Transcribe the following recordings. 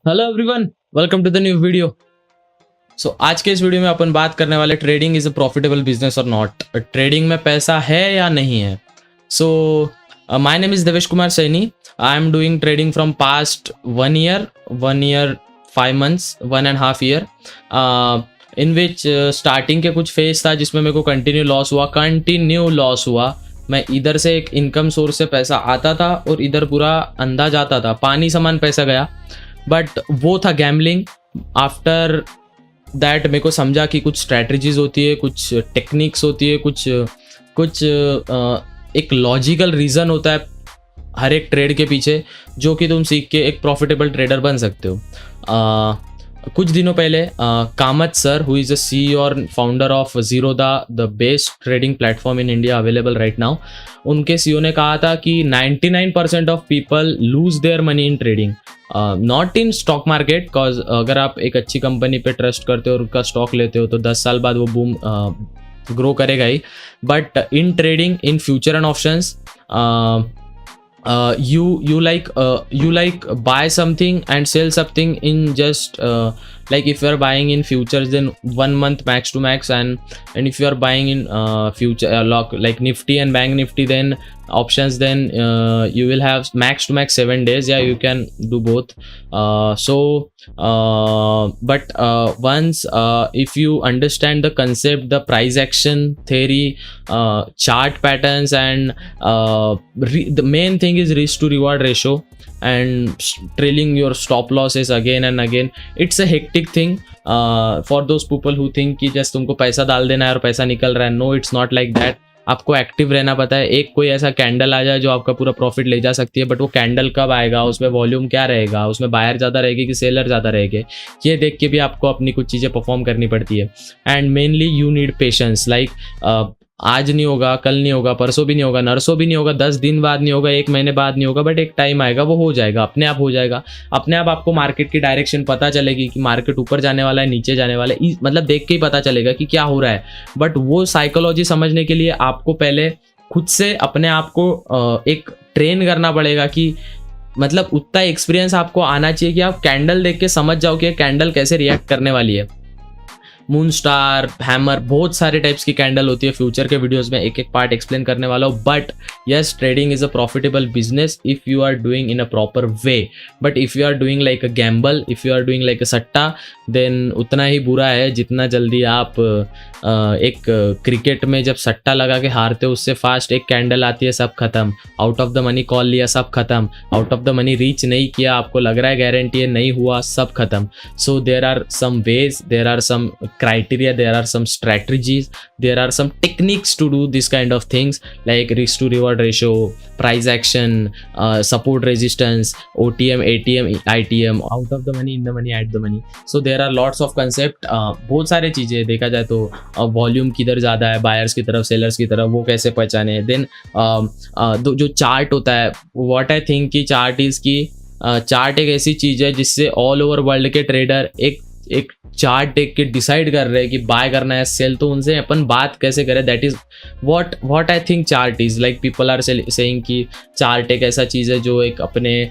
Hello everyone, welcome to the new video. आज के इस वीडियो में अपन बात करने वाले trading is a profitable business और नॉट। ट्रेडिंग में पैसा है या नहीं है। My name is Devesh Kumar Saini. I am doing trading from past 1 year 5 months 1.5 year, in which starting के कुछ फेज था जिसमें मेरे को कंटिन्यू लॉस हुआ। मैं इधर से एक इनकम सोर्स से पैसा आता था और इधर पूरा अंदाज आता था, पानी समान पैसा गया। बट वो था गैम्बलिंग। आफ्टर दैट मेरे को समझा कि कुछ स्ट्रैटेजीज होती है, कुछ टेक्निक्स होती है, कुछ एक लॉजिकल रीज़न होता है हर एक ट्रेड के पीछे, जो कि तुम सीख के एक प्रॉफिटेबल ट्रेडर बन सकते हो। कुछ दिनों पहले Kamat sir, who is a CEO और founder of Zerodha, the best trading platform in India available right now, उनके CEO ने कहा था कि 99% of people lose their money in trading, not in stock market. Cause अगर आप एक अच्छी कंपनी पे ट्रस्ट करते हो और उनका स्टॉक लेते हो तो 10 साल बाद वो बूम ग्रो करेगा ही। But in trading, in future and options, you like buy something and sell something in just like if you are buying in futures, then 1 month max to max, and if you are buying in future like Nifty and Bank Nifty, then options, then you will have max to max 7 days. Yeah, you can do both. But once if you understand the concept, the price action theory, chart patterns, and the main thing is risk to reward ratio and trailing your stop losses again and again. It's a hectic thing for those people who think कि just तुमको पैसा डाल देना है और पैसा निकल रहा है। No, it's not like that. आपको एक्टिव रहना पता है। एक कोई ऐसा कैंडल आ जाए जो आपका पूरा प्रॉफिट ले जा सकती है, बट वो कैंडल कब आएगा, उसमें वॉल्यूम क्या रहेगा, उसमें बायर ज़्यादा रहेगी कि सेलर ज़्यादा रहेंगे, ये देख के भी आपको अपनी कुछ चीज़ें परफॉर्म करनी पड़ती है। And mainly you need patience. Like आज नहीं होगा, कल नहीं होगा, परसों भी नहीं होगा, नरसों भी नहीं होगा, 10 दिन बाद नहीं होगा, 1 महीने बाद नहीं होगा, बट एक टाइम आएगा वो हो जाएगा, अपने आप हो जाएगा। अपने आप आपको मार्केट की डायरेक्शन पता चलेगी कि मार्केट ऊपर जाने वाला है, नीचे जाने वाला है, मतलब देख के ही पता चलेगा कि क्या हो रहा है। बट वो साइकोलॉजी समझने के लिए आपको पहले खुद से अपने आप को एक ट्रेन करना पड़ेगा कि मतलब उतना एक्सपीरियंस आपको आना चाहिए कि आप कैंडल देख के समझ जाओ कि कैंडल कैसे रिएक्ट करने वाली है। मून स्टार, हैमर, बहुत सारे टाइप्स की कैंडल होती है। फ्यूचर के वीडियोस में एक एक पार्ट एक्सप्लेन करने वाला हूँ। But yes, trading is a profitable business if you are doing in a proper way. But if you are doing like a gamble, if you are doing like a सट्टा, then उतना ही बुरा है जितना जल्दी आप एक क्रिकेट में जब सट्टा लगा के हारते हो, उससे फास्ट एक कैंडल आती है, सब खत्म, out of the money call लिया, सब खत्म, out of the money reach नहीं किया, आपको लग रहा है गारंटी है, नहीं हुआ, सब खत्म। So there are some ways, there are some criteria, there are some strategies, there are some techniques to do this kind of things, like risk to reward ratio, price action, support resistance, OTM, ATM, ITM, out of the money, in the money, at the money. So there are lots of concept. बहुत सारे चीज़ें देखा जाए तो volume किधर ज़्यादा है, buyers की तरफ, सेलर्स की तरफ, वो कैसे पहचाने। देन जो चार्ट होता है, व्हाट आई थिंक कि चार्ट इज़ की चार्ट एक ऐसी चीज़ है जिससे ऑल ओवर वर्ल्ड के ट्रेडर एक चार्ट देख के डिसाइड कर रहे हैं कि बाय करना है, सेल। तो उनसे अपन बात कैसे करें, that is what I think chart is. Like people are saying कि चार्ट एक ऐसा चीज़ है जो एक अपने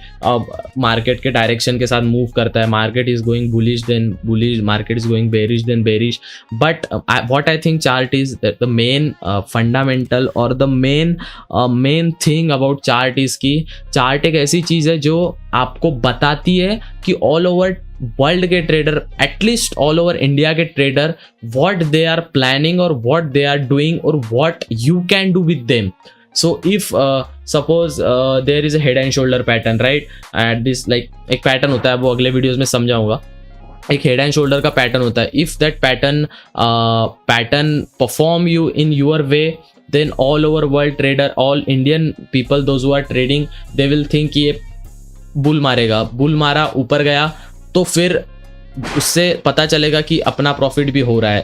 मार्केट के डायरेक्शन के साथ मूव करता है। Market is going bullish then bullish, market is going bearish then bearish. But what I think chart is the main fundamental और the main thing about chart is कि चार्ट एक ऐसी चीज़ है जो आपको बताती है कि ऑल ओवर वर्ल्ड के trader, at least all over India के trader, what they are planning और व्हाट दे आर डूइंग और what you can do with them. So if suppose there is a head and shoulder pattern, right, at this, like एक pattern होता है, वो अगले videos में समझाऊंगा। एक हेड एंड शोल्डर का पैटर्न होता है। If that pattern perform you in your way, then all over world trader, all Indian people, those who are trading, they will think कि ये बुल मारेगा, बुल मारा, ऊपर गया, तो फिर उससे पता चलेगा कि अपना प्रॉफिट भी हो रहा है।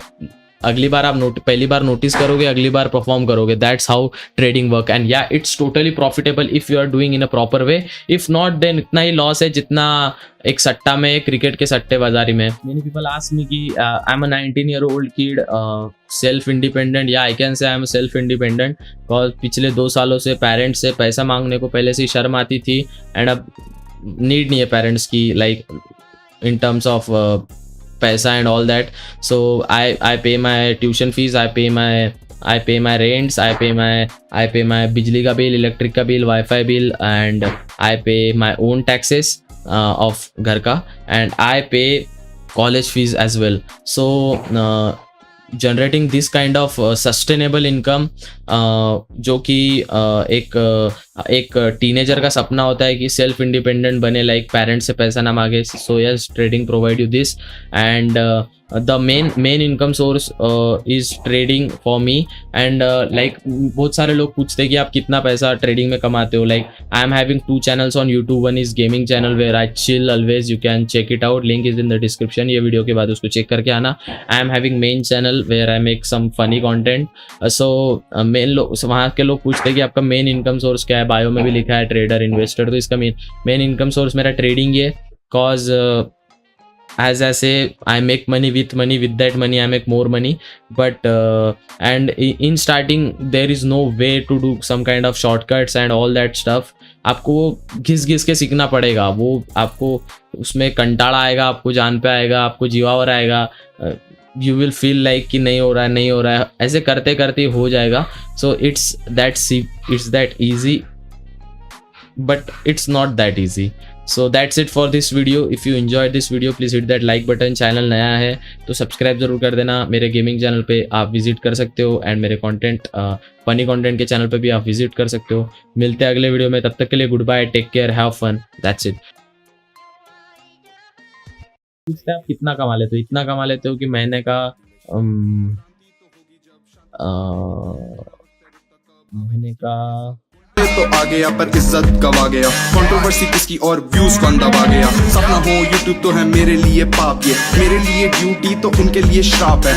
अगली बार आप पहली बार नोटिस करोगे, अगली बार परफॉर्म करोगे। That's how trading work, and yeah it's totally profitable if you are doing in a proper way. If not, then इतना ही लॉस है जितना एक सट्टा में, क्रिकेट के सट्टे बाजारी में। मेनी पीपल आस्क मी कि I am a 19-year-old kid, self independent, yeah I can say I am self independent, because पिछले 2 सालों से पेरेंट्स से पैसा मांगने को पहले से ही शर्म आती थी, एंड अब नीड नहीं है पेरेंट्स की। Like in terms of paisa and all that. So I pay my tuition fees, I pay my rents, I pay my bijli ka bill, electric ka bill, Wi-Fi bill, and I pay my own taxes of घर का, and I pay college fees as well. So generating this kind of sustainable income, जो कि एक teenager का सपना होता है कि सेल्फ इंडिपेंडेंट बने, लाइक पेरेंट्स से पैसा ना मांगे. So yes, trading provide you this, and the main income source is trading for me. And like बहुत सारे लोग पूछते हैं कि आप कितना पैसा ट्रेडिंग में कमाते हो. Like I am having 2 channels on YouTube. One is gaming channel where I chill always, you can check it out, link is in the description. ये वीडियो के बाद उसको चेक करके आना. I am having main channel where I make some funny content. So मेन लोग, वहाँ के लोग पूछते हैं कि आपका मेन इनकम सोर्स क्या है. बायो में भी लिखा है ट्रेडर इन्वेस्टर. तो इसका मेन इनकम सोर्स मेरा ट्रेडिंग है. Cause as I say, I make money, with that money I make more money. But and in starting there is no way to do some kind of shortcuts and all that stuff. आपको घिस के सीखना पड़ेगा. वो आपको उसमें कंटाड़ा आएगा, आपको जान पे आएगा, आपको जीवावर आएगा. यू विल फील लाइक कि नहीं हो रहा है. ऐसे करते करते हो जाएगा. सो it's that easy, but it's not that easy. So that's it for this video. If you enjoyed this video, please hit that like button. Channel नया है तो सब्सक्राइब जरूर कर देना. मेरे गेमिंग चैनल पे आप विजिट कर सकते हो, एंड मेरे कंटेंट, फनी कंटेंट के चैनल पे भी आप विजिट कर सकते हो. मिलते हैं अगले वीडियो में. तब तक के लिए goodbye, take care, have fun. That's it. पूछते आप कितना कमा लेते हो. इतना कमा लेते हो कि महीने का तो आ गया पर इज्जत गवा गया. कंट्रोवर्सी किसकी और व्यूज कौन दबा गया. सपना हो यूट्यूब तो है मेरे लिए पाप, ये मेरे लिए ड्यूटी तो उनके लिए श्राप है.